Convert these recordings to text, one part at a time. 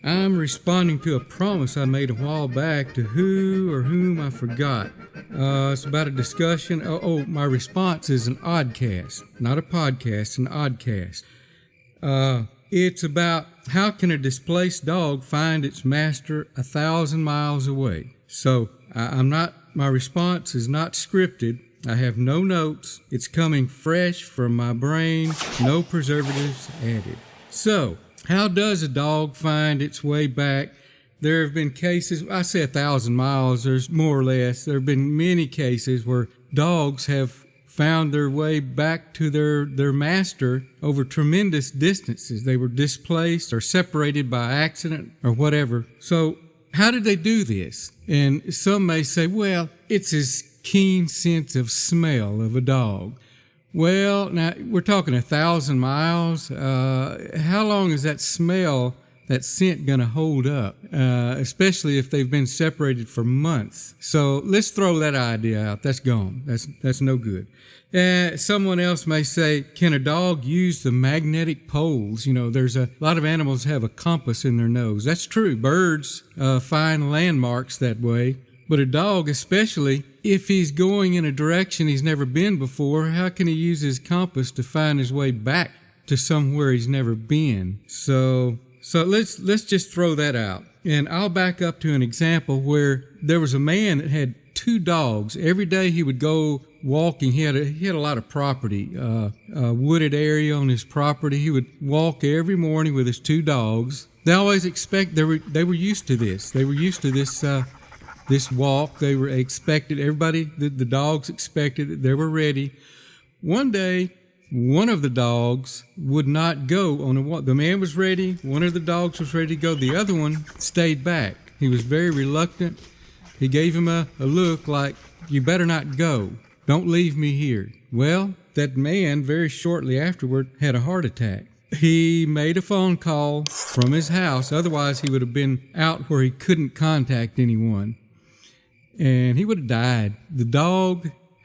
I'm responding to a promise I made a while back to who or whom I forgot. It's about a discussion. My response is an oddcast, not a podcast, an oddcast. It's about how can a displaced dog find its master 1,000 miles away. So my response is not scripted. I have no notes. It's coming fresh from my brain, no preservatives added. So, how does a dog find its way back? There have been cases, I say 1,000 miles, there's more or less. There have been many cases where dogs have found their way back to their master over tremendous distances. They were displaced or separated by accident or whatever. So, how did they do this? And some may say, well, it's his keen sense of smell of a dog. Well, now we're talking 1,000 miles. How long is that smell, that scent, going to hold up? Especially if they've been separated for months. So let's throw that idea out. That's gone. That's no good. Someone else may say, can a dog use the magnetic poles? You know, there's a lot of animals have a compass in their nose. That's true. Birds find landmarks that way. But a dog, especially if he's going in a direction he's never been before, how can he use his compass to find his way back to somewhere he's never been? So let's just throw that out. And I'll back up to an example where there was a man that had 2 dogs. Every day he would go walking. He had a lot of property, a wooded area on his property. He would walk every morning with his 2 dogs. They always they were used to this. They were used to this walk. They were expected, everybody, the dogs expected it. They were ready. One day, one of the dogs would not go on a walk. The man was ready. One of the dogs was ready to go. The other one stayed back. He was very reluctant. He gave him a look like, you better not go. Don't leave me here. Well, that man very shortly afterward had a heart attack. He made a phone call from his house. Otherwise, he would have been out where he couldn't contact anyone. And he would have died.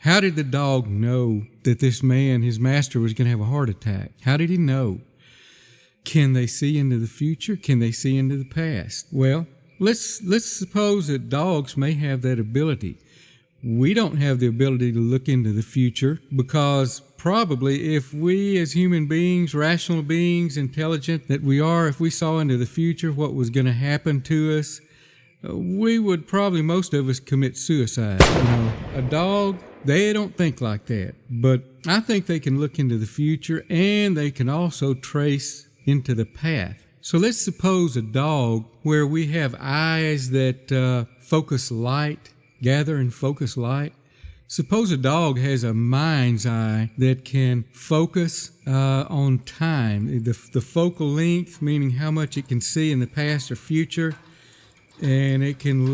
How did the dog know that this man, his master, was going to have a heart attack? How did he know? Can they see into the future? Can they see into the past? Well, let's suppose that dogs may have that ability. We don't have the ability to look into the future because probably if we as human beings, rational beings, intelligent that we are, if we saw into the future what was going to happen to us, we would probably, most of us, commit suicide. You know, a dog, they don't think like that. But I think they can look into the future and they can also trace into the path. So let's suppose a dog where we have eyes that focus light, gather and focus light. Suppose a dog has a mind's eye that can focus on time, the focal length, meaning how much it can see in the past or future. And it can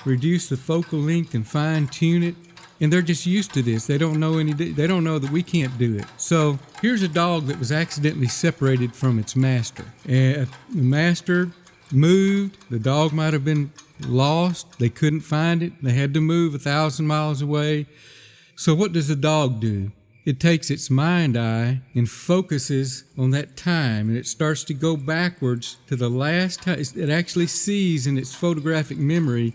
reduce the focal length and fine-tune it. And they're just used to this. They don't know that we can't do it. So here's a dog that was accidentally separated from its master. And the master moved. The dog might have been lost. They couldn't find it. They had to move 1,000 miles away. So what does the dog do? It takes its mind eye and focuses on that time, and it starts to go backwards to the last time. It actually sees in its photographic memory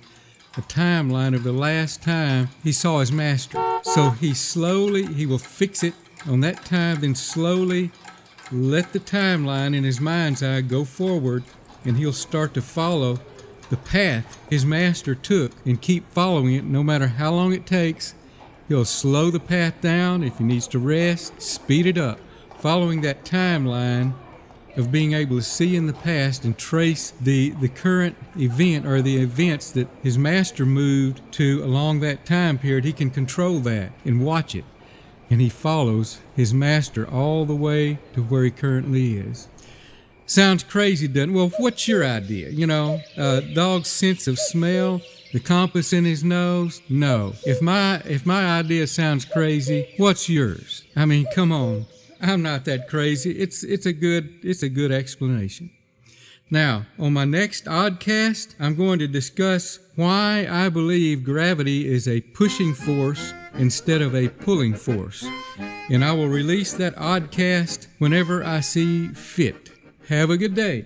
a timeline of the last time he saw his master. So he will fix it on that time, then slowly let the timeline in his mind's eye go forward, and he'll start to follow the path his master took and keep following it no matter how long it takes. He'll slow the path down. If he needs to rest, speed it up, following that timeline of being able to see in the past and trace the current event or the events that his master moved to along that time period. He can control that and watch it. And he follows his master all the way to where he currently is. Sounds crazy, doesn't it? Well, what's your idea? You know, dog's sense of smell, the compass in his nose? No. If my idea sounds crazy, what's yours? I mean, come on. I'm not that crazy. It's a good explanation. Now, on my next Oddcast, I'm going to discuss why I believe gravity is a pushing force instead of a pulling force. And I will release that Oddcast whenever I see fit. Have a good day.